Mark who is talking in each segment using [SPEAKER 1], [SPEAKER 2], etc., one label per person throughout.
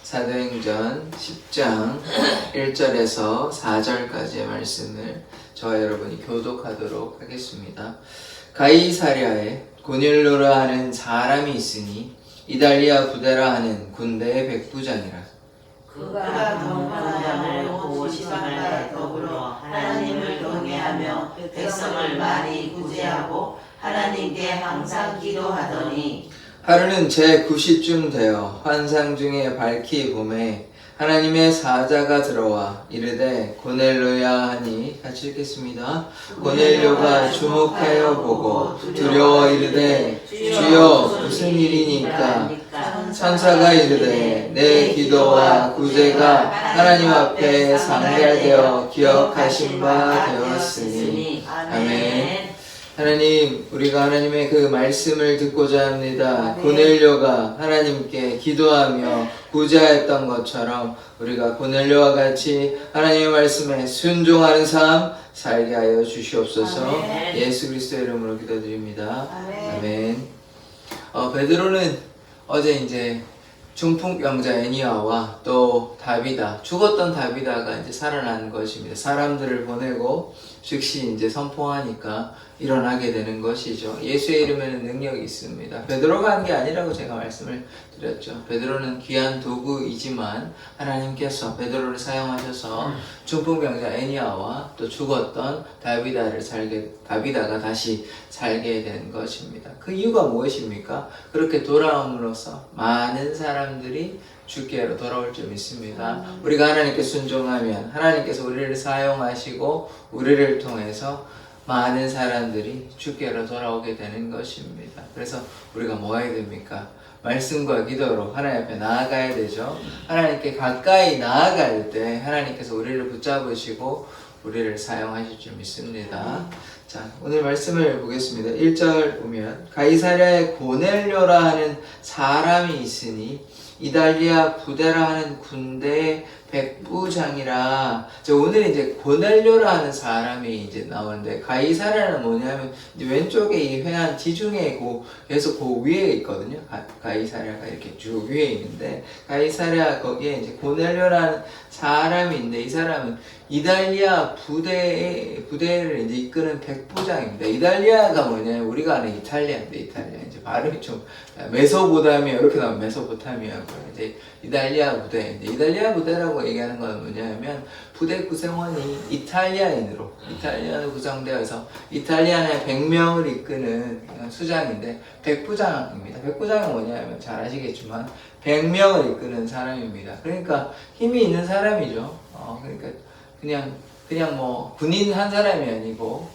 [SPEAKER 1] 사도행전 10장 1절에서 4절까지의 말씀을 저와 여러분이 교독하도록 하겠습니다. 가이사랴에 고넬료라 하는 사람이 있으니 이달리아 부데라 하는 군대의 백부장이라.
[SPEAKER 2] 그가 경건함을 보고 시방과 더불어 하나님을 경외하며 백성을 많이 구제하고 하나님께 항상 기도하더니
[SPEAKER 1] 하루는 제9시쯤 되어 환상 중에 밝히 봄에 하나님의 사자가 들어와 이르되 고넬료야 하니 같이 읽겠습니다. 고넬료가 주목하여 보고 두려워 이르되 주여 무슨 일이니까? 천사가 이르되 내 기도와 구제가 하나님 앞에 상달되어 기억하신 바 되었으니 아멘. 하나님, 우리가 하나님의 그 말씀을 듣고자 합니다. 고넬료가 하나님께 기도하며 구제하였던 것처럼 우리가 고넬료와 같이 하나님의 말씀에 순종하는 삶 살게 하여 주시옵소서. 아멘. 예수 그리스도의 이름으로 기도드립니다. 아멘. 베드로는 어제 이제 중풍병자 애니아와 또 다비다, 죽었던 다비다가 이제 살아난 것입니다. 사람들을 보내고 즉시 이제 선포하니까 일어나게 되는 것이죠. 예수의 이름에는 능력이 있습니다. 베드로가 한 게 아니라고 제가 말씀을 드렸죠. 베드로는 귀한 도구이지만 하나님께서 베드로를 사용하셔서 중풍병자 애니아와 또 죽었던 다비다가 다시 살게 된 것입니다. 그 이유가 무엇입니까? 그렇게 돌아옴으로써 많은 사람들이 주께로 돌아올 줄 믿습니다. 우리가 하나님께 순종하면 하나님께서 우리를 사용하시고 우리를 통해서 많은 사람들이 주께로 돌아오게 되는 것입니다. 그래서 우리가 뭐 해야 됩니까? 말씀과 기도로 하나님 앞에 나아가야 되죠. 하나님께 가까이 나아갈 때 하나님께서 우리를 붙잡으시고 우리를 사용하실 줄 믿습니다. 자, 오늘 말씀을 보겠습니다. 1절 보면 가이사랴에 고넬료라 하는 사람이 있으니 이달리아 부데라 하는 군대의 백부장이라. 오늘 이제 고넬료라 하는 사람이 이제 나오는데, 가이사랴는 뭐냐면 이제 왼쪽에 이 회한 지중해 계속 그 위에 있거든요. 가이사랴가 이렇게 쭉 위에 있는데, 가이사랴 거기에 이제 고넬료라는 사람이 있는데, 이 사람은 이달리아 부대를 이제 이끄는 백부장입니다. 이달리아가 뭐냐면 우리가 아는 이탈리아인데, 이탈리아 이제 발음이 좀 메소포타미아 이렇게 나오면 메소포타미아고요. 이제 이달리아 부대, 이달리아 부대라고 얘기하는 건 뭐냐면 부대 구성원이 이탈리아인으로 구성되어서 이탈리아의 100명을 이끄는 수장인데 백부장입니다. 백부장은 뭐냐면 잘 아시겠지만 100명을 이끄는 사람입니다. 그러니까 힘이 있는 사람이죠. 그러니까 그냥 뭐 군인 한 사람이 아니고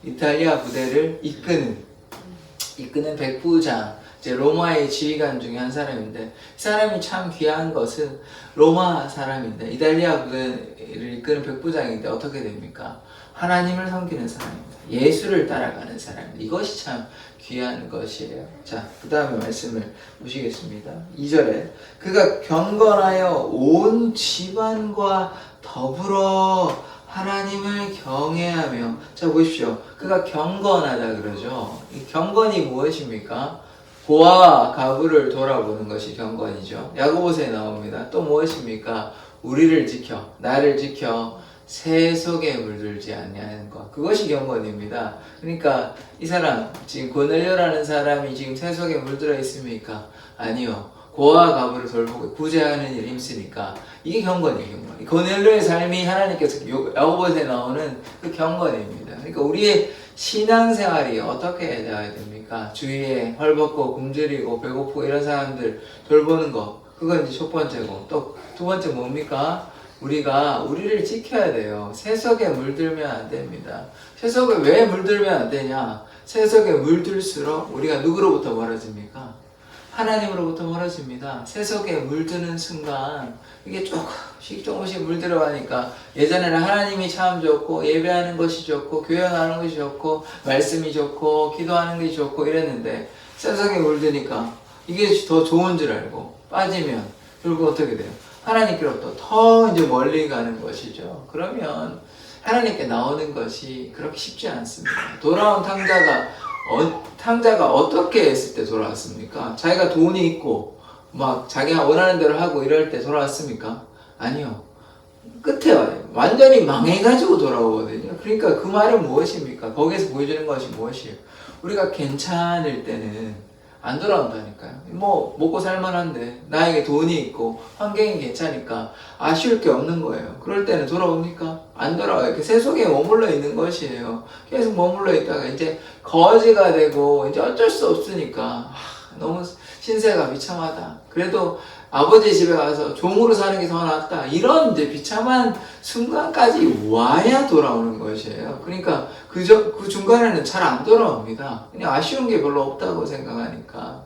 [SPEAKER 1] 이탈리아 부대를 이끄는 백부장, 이제 로마의 지휘관 중에 한 사람인데, 이 사람이 참 귀한 것은 로마 사람인데 이탈리아 부대를 이끄는 백부장인데 어떻게 됩니까? 하나님을 섬기는 사람입니다. 예수를 따라가는 사람입니다. 이것이 참 귀한 것이에요. 자, 그 다음에 말씀을 보시겠습니다. 2절에 그가 경건하여 온 집안과 더불어 하나님을 경외하며. 자, 보십시오. 그가 경건하다 그러죠. 이 경건이 무엇입니까? 고아와 가부를 돌아보는 것이 경건이죠. 야고보서에 나옵니다. 또 무엇입니까? 우리를 지켜, 나를 지켜 새 속에 물들지 아니하는 것. 그것이 경건입니다. 그러니까 이 사람, 지금 고넬료라는 사람이 지금 새 속에 물들어 있습니까? 아니요. 고아와 가부를 돌보고 구제하는 일에 힘쓰니까 이게 경건이에요. 경건. 고넬료의 삶이 하나님께서 야고보서에 나오는 그 경건입니다. 그러니까 우리의 신앙생활이 어떻게 되어야 됩니까? 주위에 헐벗고 굶주리고 배고프고 이런 사람들 돌보는 거, 그건 이제 첫 번째고, 또 두 번째 뭡니까? 우리가 우리를 지켜야 돼요. 세속에 물들면 안 됩니다. 세속에 왜 물들면 안 되냐? 세속에 물들수록 우리가 누구로부터 멀어집니까? 하나님으로부터 멀어집니다. 세속에 물드는 순간 이게 조금씩 물들어가니까, 예전에는 하나님이 참 좋고 예배하는 것이 좋고 교회 가는 것이 좋고 말씀이 좋고 기도하는 것이 좋고 이랬는데, 세속에 물드니까 이게 더 좋은 줄 알고 빠지면 결국 어떻게 돼요? 하나님께로부터 더 이제 멀리 가는 것이죠. 그러면 하나님께 나오는 것이 그렇게 쉽지 않습니다. 돌아온 탕자가 어떻게 했을 때 돌아왔습니까? 자기가 돈이 있고 막 자기가 원하는 대로 하고 이럴 때 돌아왔습니까? 아니요. 끝에 와요. 완전히 망해가지고 돌아오거든요. 그러니까 그 말은 무엇입니까? 거기에서 보여주는 것이 무엇이에요? 우리가 괜찮을 때는 안 돌아온다니까요. 뭐 먹고 살만한데 나에게 돈이 있고 환경이 괜찮으니까 아쉬울 게 없는 거예요. 그럴 때는 돌아옵니까? 안 돌아와요. 이렇게 세속에 머물러 있는 것이에요. 계속 머물러 있다가 이제 거지가 되고 이제 어쩔 수 없으니까 너무 신세가 비참하다. 그래도 아버지 집에 가서 종으로 사는 게 더 낫다. 이런 이제 비참한 순간까지 와야 돌아오는 것이에요. 그러니까 그 중간에는 잘 안 돌아옵니다. 그냥 아쉬운 게 별로 없다고 생각하니까.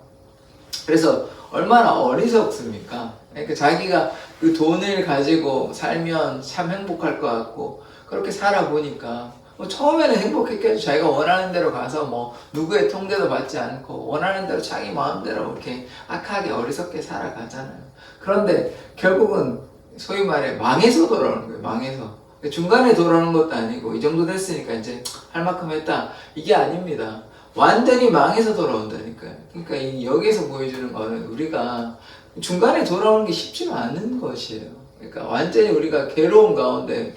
[SPEAKER 1] 그래서 얼마나 어리석습니까? 그러니까 자기가 그 돈을 가지고 살면 참 행복할 것 같고 그렇게 살아보니까 뭐 처음에는 행복했겠죠. 자기가 원하는 대로 가서 뭐 누구의 통제도 받지 않고 원하는 대로 자기 마음대로 이렇게 악하게 어리석게 살아가잖아요. 그런데 결국은 소위 말해 망해서 돌아오는 거예요. 망해서. 중간에 돌아오는 것도 아니고 이 정도 됐으니까 이제 할 만큼 했다. 이게 아닙니다. 완전히 망해서 돌아온다니까요. 그러니까 여기서 보여주는 거는 우리가 중간에 돌아오는 게 쉽지가 않은 것이에요. 그러니까 완전히 우리가 괴로운 가운데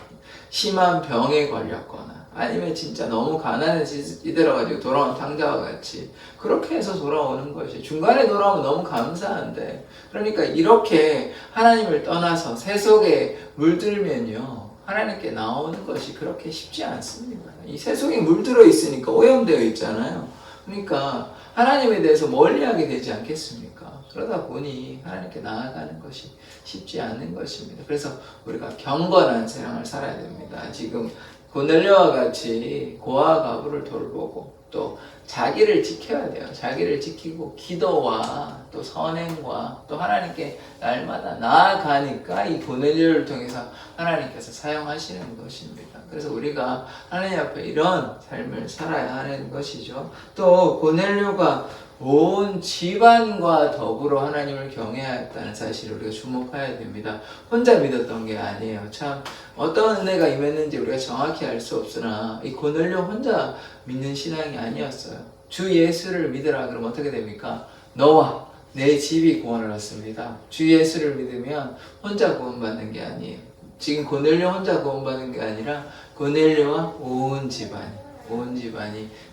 [SPEAKER 1] 심한 병에 걸렸거나 아니면 진짜 너무 가난에 이들어가지고 돌아온 탕자와 같이 그렇게 해서 돌아오는 것이 중간에 돌아오면 너무 감사한데 그러니까 이렇게 하나님을 떠나서 세속에 물들면요 하나님께 나오는 것이 그렇게 쉽지 않습니다. 이 세속에 물들어 있으니까 오염되어 있잖아요. 그러니까 하나님에 대해서 멀리하게 되지 않겠습니까? 그러다 보니 하나님께 나아가는 것이 쉽지 않은 것입니다. 그래서 우리가 경건한 세상을 살아야 됩니다. 지금 고넬료와 같이 고아 가부를 돌보고 또 자기를 지켜야 돼요. 자기를 지키고 기도와 또 선행과 또 하나님께 날마다 나아가니까 이 고넬료를 통해서 하나님께서 사용하시는 것입니다. 그래서 우리가 하나님 앞에 이런 삶을 살아야 하는 것이죠. 또 고넬료가 온 집안과 더불어 하나님을 경외하였다는 사실을 우리가 주목해야 됩니다. 혼자 믿었던 게 아니에요. 참 어떤 은혜가 임했는지 우리가 정확히 알 수 없으나 이 고넬료 혼자 믿는 신앙이 아니었어요. 주 예수를 믿으라 그러면 어떻게 됩니까? 너와 내 집이 구원을 얻습니다. 주 예수를 믿으면 혼자 구원받는 게 아니에요. 지금 고넬료 혼자 구원받는 게 아니라 고넬료와 온 집안이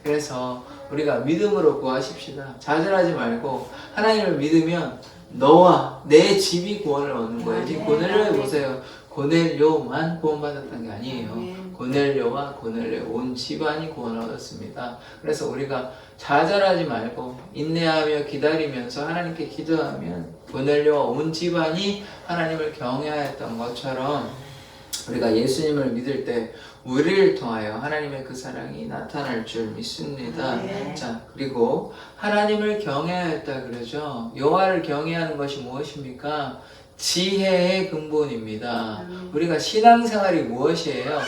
[SPEAKER 1] 그래서 우리가 믿음으로 구하십시다. 좌절하지 말고 하나님을 믿으면 너와 내 집이 구원을 얻는 거예요. 지금 고넬료에 보세요. 고넬료만 구원받았던 게 아니에요. 고넬료와 고넬료 온 집안이 구원을 얻었습니다. 그래서 우리가 좌절하지 말고 인내하며 기다리면서 하나님께 기도하면 고넬료와 온 집안이 하나님을 경외하였던 것처럼 우리가 예수님을 믿을 때 우리를 통하여 하나님의 그 사랑이 나타날 줄 믿습니다. 자, 그리고 하나님을 경외하였다 그러죠. 여호와를 경외하는 것이 무엇입니까? 지혜의 근본입니다. 우리가 신앙생활이 무엇이에요?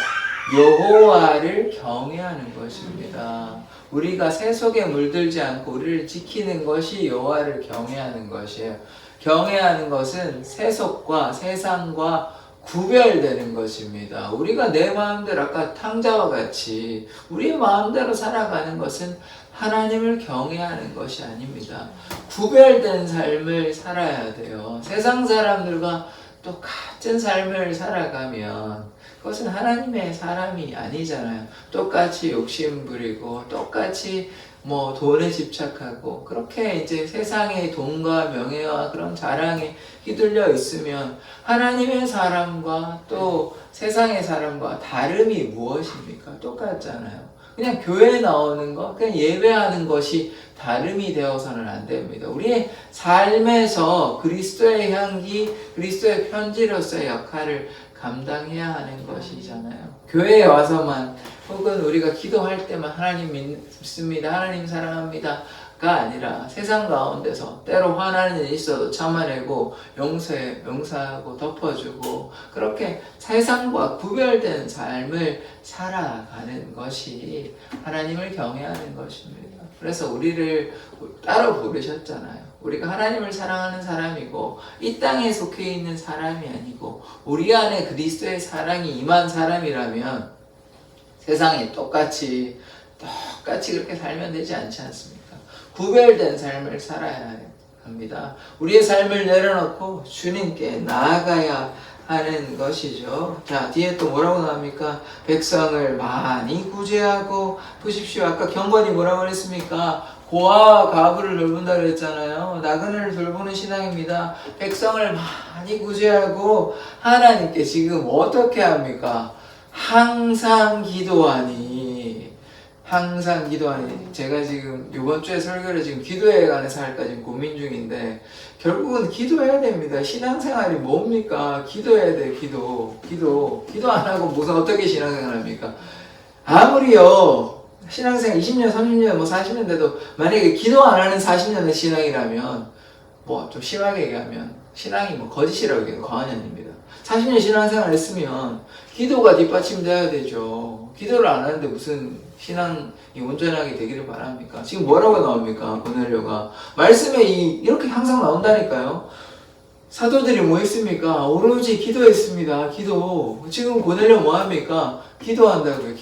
[SPEAKER 1] 여호와를 경외하는 것입니다. 우리가 세속에 물들지 않고 우리를 지키는 것이 여호와를 경외하는 것이에요. 경외하는 것은 세속과 세상과 구별되는 것입니다. 우리가 내 마음대로 아까 탕자와 같이 우리의 마음대로 살아가는 것은 하나님을 경외하는 것이 아닙니다. 구별된 삶을 살아야 돼요. 세상 사람들과 똑같은 삶을 살아가면 그것은 하나님의 사람이 아니잖아요. 똑같이 욕심 부리고 똑같이 뭐 돈에 집착하고 그렇게 이제 세상의 돈과 명예와 그런 자랑에 휘둘려 있으면 하나님의 사람과 또 세상의 사람과 다름이 무엇입니까? 똑같잖아요. 그냥 교회에 나오는 것, 그냥 예배하는 것이 다름이 되어서는 안 됩니다. 우리의 삶에서 그리스도의 향기, 그리스도의 편지로서의 역할을 감당해야 하는 것이잖아요. 교회에 와서만 혹은 우리가 기도할 때만 하나님 믿습니다, 하나님 사랑합니다가 아니라 세상 가운데서 때로 화나는 일이 있어도 참아내고 용서하고 덮어주고 그렇게 세상과 구별된 삶을 살아가는 것이 하나님을 경외하는 것입니다. 그래서 우리를 따로 부르셨잖아요. 우리가 하나님을 사랑하는 사람이고 이 땅에 속해 있는 사람이 아니고 우리 안에 그리스도의 사랑이 임한 사람이라면 세상에 똑같이 그렇게 살면 되지 않지 않습니까? 구별된 삶을 살아야 해요. 합니다. 우리의 삶을 내려놓고 주님께 나아가야 하는 것이죠. 자, 뒤에 또 뭐라고 나옵니까? 백성을 많이 구제하고 보십시오. 아까 경건이 뭐라고 그랬습니까? 고아와 과부를 돌본다 그랬잖아요. 나그네를 돌보는 신앙입니다. 백성을 많이 구제하고 하나님께 지금 어떻게 합니까? 항상 기도하니. 제가 지금 이번 주에 설교를 지금 기도에 관해서 할까 지금 고민 중인데, 결국은 기도해야 됩니다. 신앙생활이 뭡니까? 기도해야 돼요. 기도 안 하고 무슨 어떻게 신앙생활 합니까? 아무리요 신앙생활 20년 30년 40년 돼도 만약에 기도 안 하는 40년의 신앙이라면, 뭐 좀 심하게 얘기하면 신앙이 뭐 거짓이라고 얘기해도 과언이 아닙니다. 40년 신앙생활 했으면 기도가 뒷받침돼야 되죠. 기도를 안 하는데 무슨 신앙이 온전하게 되기를 바랍니까? 지금 뭐라고 나옵니까? 고넬료가 말씀에 이렇게 항상 나온다니까요. 사도들이 뭐 했습니까? 오로지 기도했습니다. 기도. 지금 고넬료 뭐 합니까? 기도한다고요.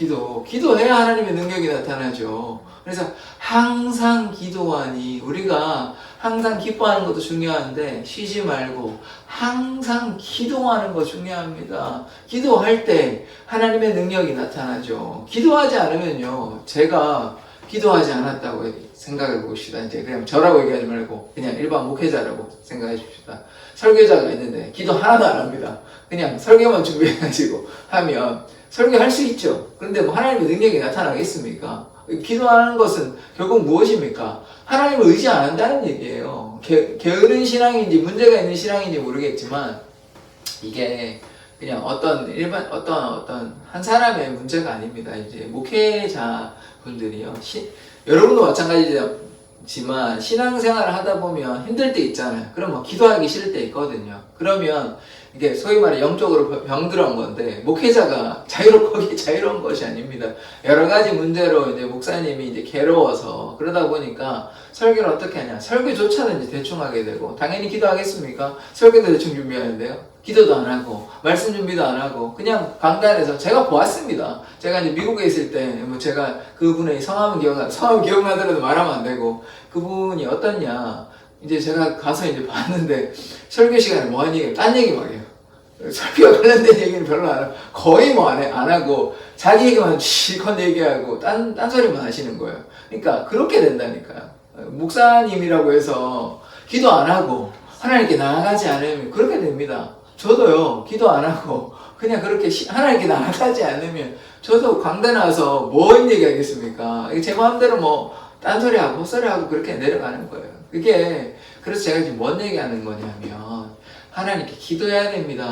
[SPEAKER 1] 기도해야 하나님의 능력이 나타나죠. 그래서 항상 기도하니, 우리가 항상 기뻐하는 것도 중요한데 쉬지 말고 항상 기도하는 거 중요합니다. 기도할 때 하나님의 능력이 나타나죠. 기도하지 않으면요, 제가 기도하지 않았다고 생각해 봅시다. 이제 그냥 저라고 얘기하지 말고 그냥 일반 목회자라고 생각해 줍시다. 설교자가 있는데 기도 하나도 안 합니다. 그냥 설교만 준비해가지고 하면 설교할 수 있죠. 그런데 뭐 하나님의 능력이 나타나겠습니까? 기도하는 것은 결국 무엇입니까? 하나님을 의지 안 한다는 얘기예요. 게으른 신앙인지 문제가 있는 신앙인지 모르겠지만, 이게 그냥 어떤 한 사람의 문제가 아닙니다. 이제 목회자 분들이요, 여러분도 마찬가지지만 신앙생활을 하다 보면 힘들 때 있잖아요. 그럼 뭐 기도하기 싫을 때 있거든요. 그러면 이게 소위 말해 영적으로 병들어온 건데, 목회자가 거기 자유로운 것이 아닙니다. 여러 가지 문제로 이제 목사님이 이제 괴로워서 그러다 보니까 설교를 어떻게 하냐? 설교조차는 이제 대충 하게 되고, 당연히 기도하겠습니까? 설교도 대충 준비하는데요. 기도도 안 하고 말씀 준비도 안 하고 그냥 강단에서, 제가 보았습니다. 제가 이제 미국에 있을 때 뭐 제가 그분의 성함은 기억나더라도 말하면 안 되고, 그분이 어떻냐, 이제 제가 가서 이제 봤는데 설교 시간에 뭐 하는 얘기, 딴 얘기 막 해요. 설교와 관련된 얘기는 별로 안 하고, 거의 뭐 안 하고 자기 얘기만 실컷 얘기하고 딴 소리만 하시는 거예요. 그러니까 그렇게 된다니까요. 목사님이라고 해서 기도 안 하고 하나님께 나아가지 않으면 그렇게 됩니다. 저도요, 기도 안 하고 그냥 그렇게 하나님께 나아가지 않으면 저도 강단 나와서 뭔 얘기 하겠습니까? 제 마음대로 뭐 딴소리하고 헛소리하고 그렇게 내려가는 거예요. 그래서 제가 지금 뭔 얘기하는 거냐면, 하나님께 기도해야 됩니다.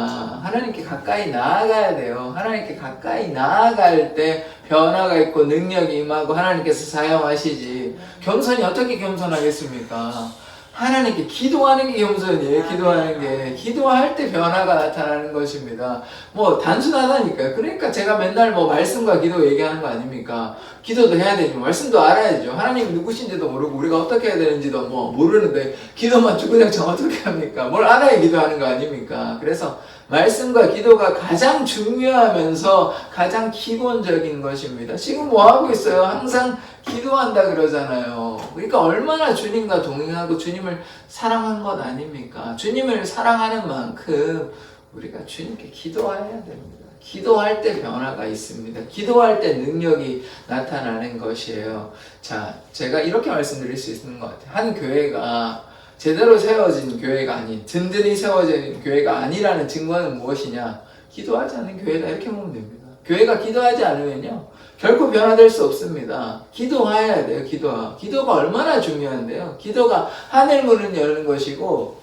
[SPEAKER 1] 하나님께 가까이 나아가야 돼요. 하나님께 가까이 나아갈 때 변화가 있고 능력이 임하고 하나님께서 사용하시지. 겸손이 어떻게 겸손하겠습니까? 하나님께 기도하는 게 겸손이에요. 기도할 때 변화가 나타나는 것입니다. 뭐 단순하다니까요. 그러니까 제가 맨날 뭐 말씀과 기도 얘기하는 거 아닙니까? 기도도 해야 되죠. 말씀도 알아야죠. 하나님이 누구신지도 모르고 우리가 어떻게 해야 되는지도 뭐 모르는데 기도만 주구장창 어떻게 합니까? 뭘 알아야 기도하는 거 아닙니까? 그래서 말씀과 기도가 가장 중요하면서 가장 기본적인 것입니다. 지금 뭐 하고 있어요? 항상 기도한다 그러잖아요. 그러니까 얼마나 주님과 동행하고 주님을 사랑한 것 아닙니까? 주님을 사랑하는 만큼 우리가 주님께 기도해야 됩니다. 기도할 때 변화가 있습니다. 기도할 때 능력이 나타나는 것이에요. 자, 제가 이렇게 말씀드릴 수 있는 것 같아요. 한 교회가 제대로 세워진 교회가 아닌, 든든히 세워진 교회가 아니라는 증거는 무엇이냐? 기도하지 않는 교회다, 이렇게 보면 됩니다. 교회가 기도하지 않으면요, 결코 변화될 수 없습니다. 기도해야 돼요. 기도가 얼마나 중요한데요. 기도가 하늘 문을 여는 것이고,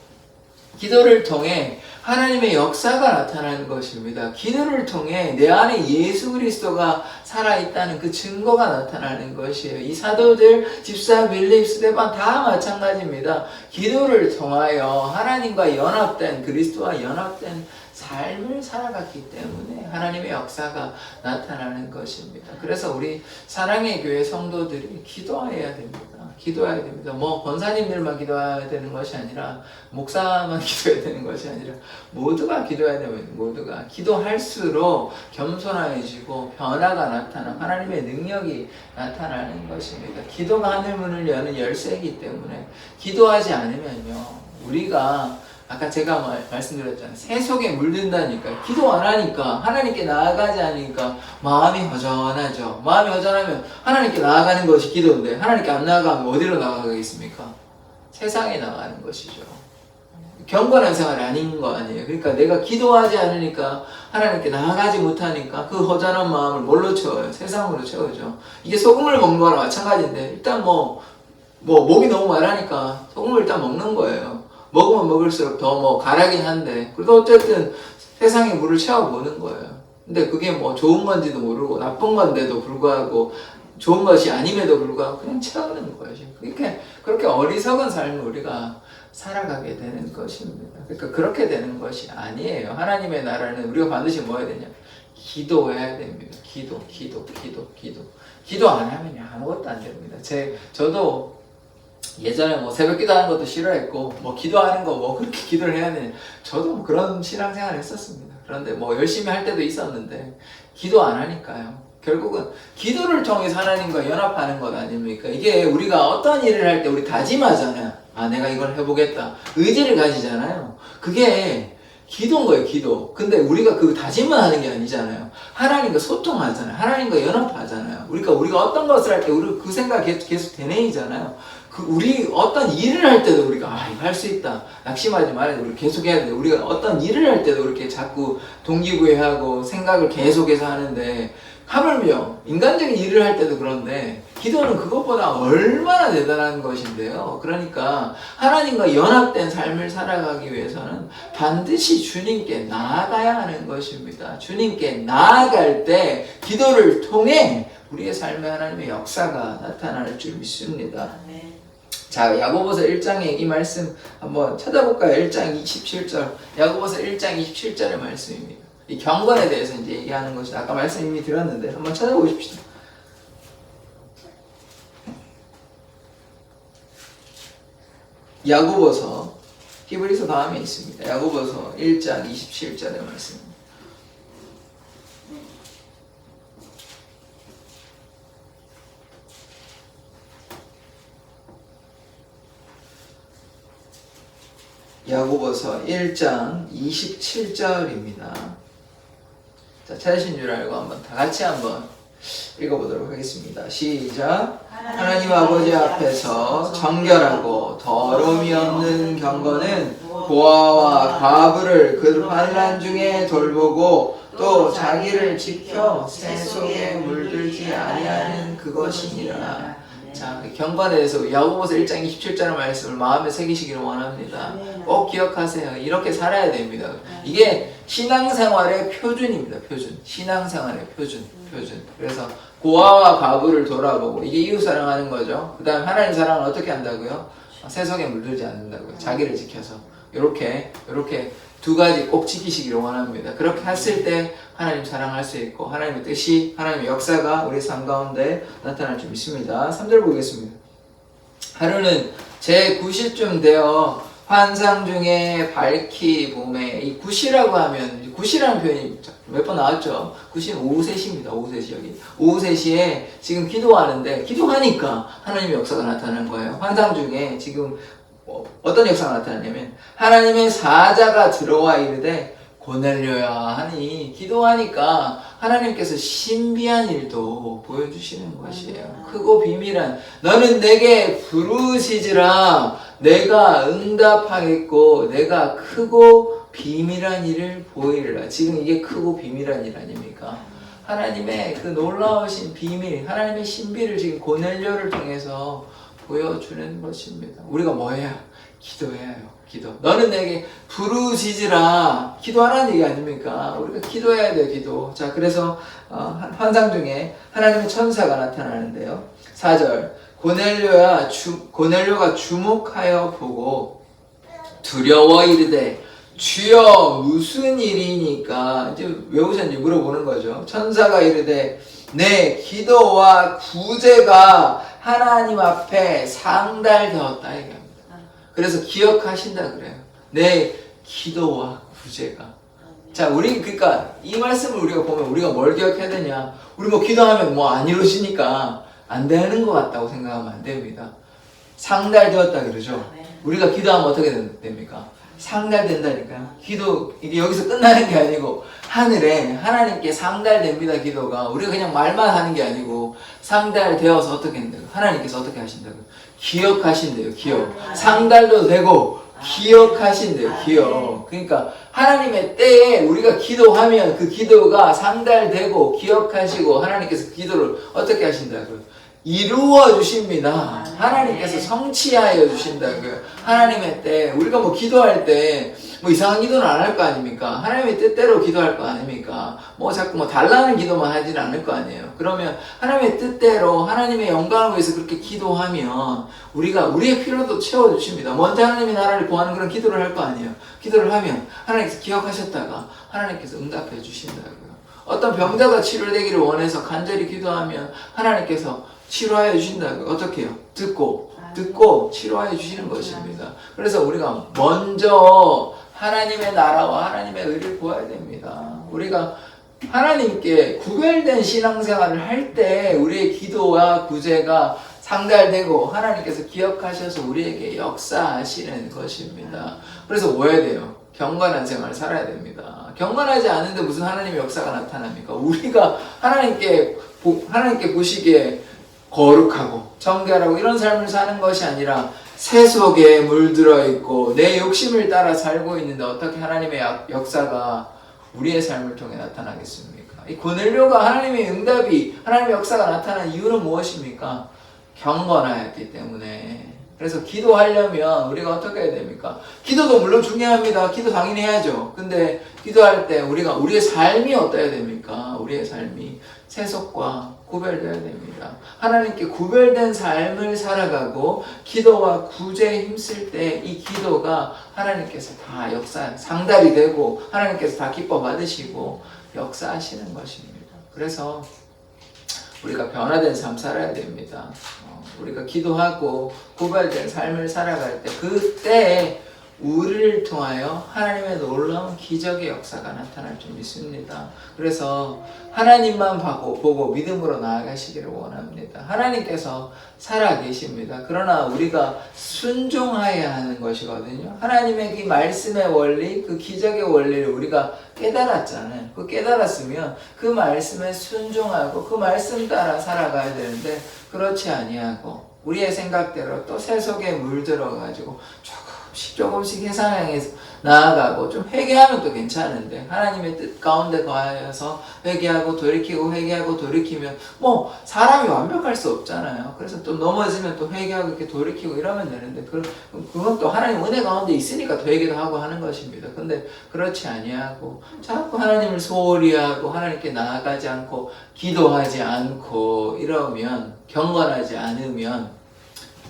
[SPEAKER 1] 기도를 통해 하나님의 역사가 나타나는 것입니다. 기도를 통해 내 안에 예수 그리스도가 살아있다는 그 증거가 나타나는 것이에요. 이 사도들, 집사, 빌립, 스데반 다 마찬가지입니다. 기도를 통하여 하나님과 연합된, 그리스도와 연합된 삶을 살아갔기 때문에 하나님의 역사가 나타나는 것입니다. 그래서 우리 사랑의 교회 성도들이 기도해야 됩니다. 기도해야 됩니다. 뭐 권사님들만 기도해야 되는 것이 아니라 목사만 기도해야 되는 것이 아니라 모두가 기도해야 됩니다. 모두가 기도할수록 겸손해지고 변화가 나타나 하나님의 능력이 나타나는 것입니다. 기도가 하늘 문을 여는 열쇠이기 때문에 기도하지 않으면요 우리가 아까 제가 말씀드렸잖아요. 새 속에 물든다니까. 기도 안 하니까 하나님께 나아가지 않으니까 마음이 허전하죠. 마음이 허전하면 하나님께 나아가는 것이 기도인데 하나님께 안 나아가면 어디로 나아가겠습니까? 세상에 나가는 것이죠. 경건한 생활이 아닌 거 아니에요. 그러니까 내가 기도하지 않으니까 하나님께 나아가지 못하니까 그 허전한 마음을 뭘로 채워요? 세상으로 채우죠. 이게 소금을 먹는 거랑 마찬가지인데 일단 목이 너무 마르니까 소금을 일단 먹는 거예요. 먹으면 먹을수록 더 가라긴 한데 그래도 어쨌든 세상에 물을 채워보는 거예요. 근데 그게 좋은 건지도 모르고 나쁜 건데도 불구하고 좋은 것이 아님에도 불구하고 그냥 채우는 거예요. 그렇게 어리석은 삶을 우리가 살아가게 되는 것입니다. 그러니까 그렇게 되는 것이 아니에요. 하나님의 나라는 우리가 반드시 뭐 해야 되냐? 기도해야 됩니다. 기도 안 하면 아무것도 안 됩니다. 저도 예전에 새벽 기도하는 것도 싫어했고 기도하는 거 그렇게 기도를 해야 되냐 저도 그런 신앙생활을 했었습니다. 그런데 열심히 할 때도 있었는데 기도 안 하니까요 결국은 기도를 통해서 하나님과 연합하는 것 아닙니까? 이게 우리가 어떤 일을 할 때 우리 다짐하잖아요. 내가 이걸 해보겠다 의지를 가지잖아요. 그게 기도인 거예요. 기도. 근데 우리가 그 다짐만 하는 게 아니잖아요. 하나님과 소통하잖아요. 하나님과 연합하잖아요. 우리가 어떤 것을 할 때 우리 그 생각 계속 되뇌이잖아요. 우리 어떤 일을 할 때도 우리가 이거 할 수 있다. 낙심하지 말아야 돼. 우리 계속 해야 돼. 우리가 어떤 일을 할 때도 이렇게 자꾸 동기부여하고 생각을 계속해서 하는데 하물며 인간적인 일을 할 때도 그런데 기도는 그것보다 얼마나 대단한 것인데요. 그러니까 하나님과 연합된 삶을 살아가기 위해서는 반드시 주님께 나아가야 하는 것입니다. 주님께 나아갈 때 기도를 통해 우리의 삶에 하나님의 역사가 나타날 줄 믿습니다. 자, 야고보서 1장에 이 말씀 한번 찾아볼까요? 1장 27절. 야고보서 1장 27절의 말씀입니다. 이 경건에 대해서 이제 얘기하는 것이 아까 말씀 이미 드렸는데 한번 찾아보십시다. 야고보서 히브리서 다음에 있습니다. 야고보서 1장 27절의 말씀입니다. 야고보서 1장 27절입니다. 자, 찾으신 줄 알고 다 같이 한번 읽어보도록 하겠습니다. 시작. 하나님 아버지 앞에서 정결하고 더러움이 없는 경건은 고아와 과부를 그 환난 중에 돌보고 또 자기를 지켜 새 속에 물들지 아니하는 그것이니라. 자, 경건에 대해서 야고보서 1장 27절의 말씀을 마음에 새기시기를 원합니다. 꼭 기억하세요. 이렇게 살아야 됩니다. 이게 신앙생활의 표준입니다. 표준. 신앙생활의 표준. 그래서 고아와 과부를 돌아보고 이게 이웃 사랑하는 거죠. 그 다음 하나님 사랑을 어떻게 한다고요? 세속에 물들지 않는다고요. 자기를 지켜서 이렇게 두 가지 꼭 지키시기를 원합니다. 그렇게 했을 때 하나님 사랑할 수 있고 하나님의 뜻이 하나님의 역사가 우리 삶 가운데 나타날 줄 믿습니다. 3절 보겠습니다. 하루는 제 9시쯤 되어 환상 중에 밝히 봄에 이 9시라고 하면 9시라는 표현이 몇 번 나왔죠. 9시는 오후 3시입니다. 오후 3시 여기. 오후 3시에 지금 기도하는데 기도하니까 하나님의 역사가 나타나는 거예요. 환상 중에 지금 어떤 역사가 나타나냐면 하나님의 사자가 들어와 이르되 고넬료야 하니 기도하니까 하나님께서 신비한 일도 보여주시는 것이에요. 크고 비밀한 너는 내게 부르시지라 내가 응답하겠고 내가 크고 비밀한 일을 보이리라. 지금 이게 크고 비밀한 일 아닙니까? 하나님의 그 놀라우신 비밀, 하나님의 신비를 지금 고넬료를 통해서 보여주는 것입니다. 우리가 뭐 해야? 기도해야 해요. 기도. 너는 내게 부르짖으라. 기도하라는 얘기 아닙니까? 우리가 기도해야 돼요. 기도. 자, 그래서 환상 중에 하나님의 천사가 나타나는데요. 4절. 고넬료가 주목하여 보고 두려워 이르되 주여 무슨 일이니까 이제 왜 오셨는지 물어보는 거죠. 천사가 이르되 내 기도와 구제가 하나님 앞에 상달되었다 얘기합니다. 그래서 기억하신다 그래요. 내 기도와 구제가. 자, 우리 그러니까 이 말씀을 우리가 보면 우리가 뭘 기억해야 되냐? 우리 뭐 기도하면 뭐 안 이루어지니까 안 되는 것 같다고 생각하면 안 됩니다. 상달되었다 그러죠. 우리가 기도하면 어떻게 됩니까? 상달된다니까요. 기도 이게 여기서 끝나는 게 아니고 하늘에 하나님께 상달됩니다. 기도가 우리가 그냥 말만 하는 게 아니고 상달되어서 어떻게 된다고? 하나님께서 어떻게 하신다고? 기억하신대요. 기억. 상달도 되고 기억하신대요. 기억. 그러니까 하나님의 때에 우리가 기도하면 그 기도가 상달되고 기억하시고 하나님께서 기도를 어떻게 하신다고요? 이루어 주십니다. 하나님께서 성취하여 주신다고요. 하나님의 때 우리가 뭐 기도할 때 뭐 이상한 기도는 안 할 거 아닙니까? 하나님의 뜻대로 기도할 거 아닙니까? 뭐 자꾸 뭐 달라는 기도만 하지는 않을 거 아니에요. 그러면 하나님의 뜻대로 하나님의 영광을 위해서 그렇게 기도하면 우리가 우리의 필요도 채워 주십니다. 먼저 하나님의 나라를 구하는 그런 기도를 할 거 아니에요. 기도를 하면 하나님께서 기억하셨다가 하나님께서 응답해 주신다고요. 어떤 병자가 치료되기를 원해서 간절히 기도하면 하나님께서 치료하여 주신다고요. 어떻게 해요? 듣고 치료하여 주시는 것입니다. 그래서 우리가 먼저 하나님의 나라와 하나님의 의를 구해야 됩니다. 우리가 하나님께 구별된 신앙생활을 할 때 우리의 기도와 구제가 상달되고 하나님께서 기억하셔서 우리에게 역사하시는 것입니다. 그래서 뭐 해야 돼요? 경건한 생활을 살아야 됩니다. 경건하지 않은데 무슨 하나님의 역사가 나타납니까? 우리가 하나님께 보시기에 거룩하고 정결하고 이런 삶을 사는 것이 아니라 세속에 물들어 있고 내 욕심을 따라 살고 있는데 어떻게 하나님의 역사가 우리의 삶을 통해 나타나겠습니까? 이 고넬료가 하나님의 응답이 하나님의 역사가 나타난 이유는 무엇입니까? 경건하였기 때문에. 그래서 기도하려면 우리가 어떻게 해야 됩니까? 기도도 물론 중요합니다. 기도 당연히 해야죠. 근데 기도할 때 우리의 삶이 어떠해야 됩니까? 우리의 삶이 세속과 구별되어야 됩니다. 하나님께 구별된 삶을 살아가고 기도와 구제에 힘쓸 때 이 기도가 하나님께서 다 상달이 되고 하나님께서 다 기뻐 받으시고 역사하시는 것입니다. 그래서 우리가 변화된 삶 살아야 됩니다. 우리가 기도하고 구별된 삶을 살아갈 때 그때 우리를 통하여 하나님의 놀라운 기적의 역사가 나타날 줄 믿습니다. 그래서 하나님만 보고 믿음으로 나아가시기를 원합니다. 하나님께서 살아계십니다. 그러나 우리가 순종해야 하는 것이거든요. 하나님의 그 말씀의 원리, 그 기적의 원리를 우리가 깨달았잖아요. 그 깨달았으면 그 말씀에 순종하고 그 말씀 따라 살아가야 되는데 그렇지 아니하고 우리의 생각대로 또 세속에 물들어가지고 조금씩 해상향해서 나아가고 좀 회개하면 또 괜찮은데 하나님의 뜻 가운데 거하여서 회개하고 돌이키고 회개하고 돌이키면 뭐 사람이 완벽할 수 없잖아요. 그래서 또 넘어지면 또 회개하고 이렇게 돌이키고 이러면 되는데 그건 또 하나님 은혜 가운데 있으니까 또 회개도 하고 하는 것입니다. 근데 그렇지 아니하고 자꾸 하나님을 소홀히 하고 하나님께 나아가지 않고 기도하지 않고 이러면 경건하지 않으면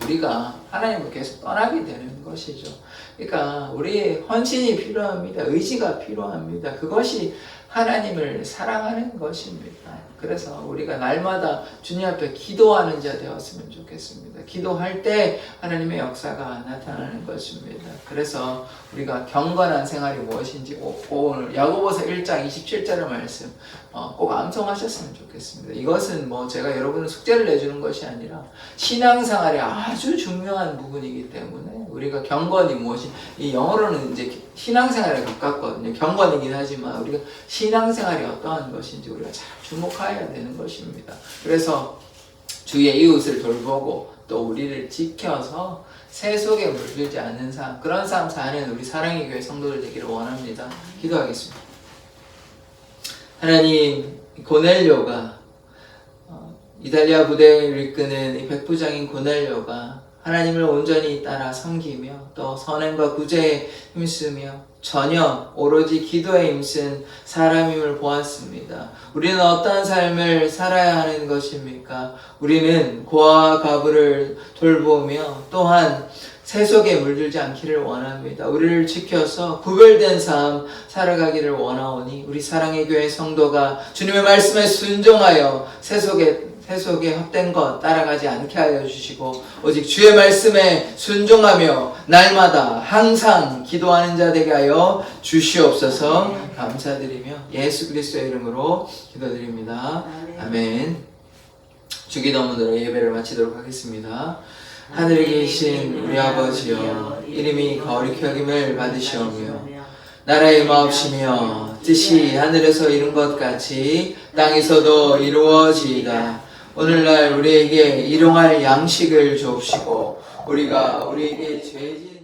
[SPEAKER 1] 우리가 하나님을 계속 떠나게 되는 것이죠. 그러니까 우리의 헌신이 필요합니다. 의지가 필요합니다. 그것이 하나님을 사랑하는 것입니다. 그래서 우리가 날마다 주님 앞에 기도하는 자 되었으면 좋겠습니다. 기도할 때 하나님의 역사가 나타나는 것입니다. 그래서 우리가 경건한 생활이 무엇인지 오늘 야고보서 1장 27절의 말씀 꼭 암송하셨으면 좋겠습니다. 이것은 뭐 제가 여러분을 숙제를 내주는 것이 아니라 신앙생활의 아주 중요한 부분이기 때문에 우리가 경건이 무엇이 이 영어로는 이제 신앙생활에 가깝거든요. 경건이긴 하지만 우리가 신앙생활이 어떠한 것인지 우리가 잘 주목해야 되는 것입니다. 그래서 주의 이웃을 돌보고 또 우리를 지켜서 세속에 물들지 않는 삶, 그런 삶 사는 우리 사랑의 교회 성도들 되기를 원합니다. 기도하겠습니다. 하나님, 고넬료가 이탈리아 부대를 이끄는 이 백부장인 고넬료가 하나님을 온전히 따라 섬기며 또 선행과 구제에 힘쓰며 전혀 오로지 기도에 힘쓴 사람임을 보았습니다. 우리는 어떠한 삶을 살아야 하는 것입니까? 우리는 고아와 과부를 돌보며 또한 세속에 물들지 않기를 원합니다. 우리를 지켜서 구별된 삶 살아가기를 원하오니 우리 사랑의 교회 성도가 주님의 말씀에 순종하여 세속에 세속에 헛된 것 따라가지 않게 하여 주시고 오직 주의 말씀에 순종하며 날마다 항상 기도하는 자 되게 하여 주시옵소서. 감사드리며 예수 그리스도의 이름으로 기도드립니다. 아멘. 주기도문으로 예배를 마치도록 하겠습니다. 하늘에 계신 우리 아버지여, 이름이 거룩히 여김을 받으시오며 나라의 마옵시며 뜻이 하늘에서 이룬 것 같이 땅에서도 이루어지이다. 오늘날 우리에게 일용할 양식을 주옵시고 우리가 우리에게 죄진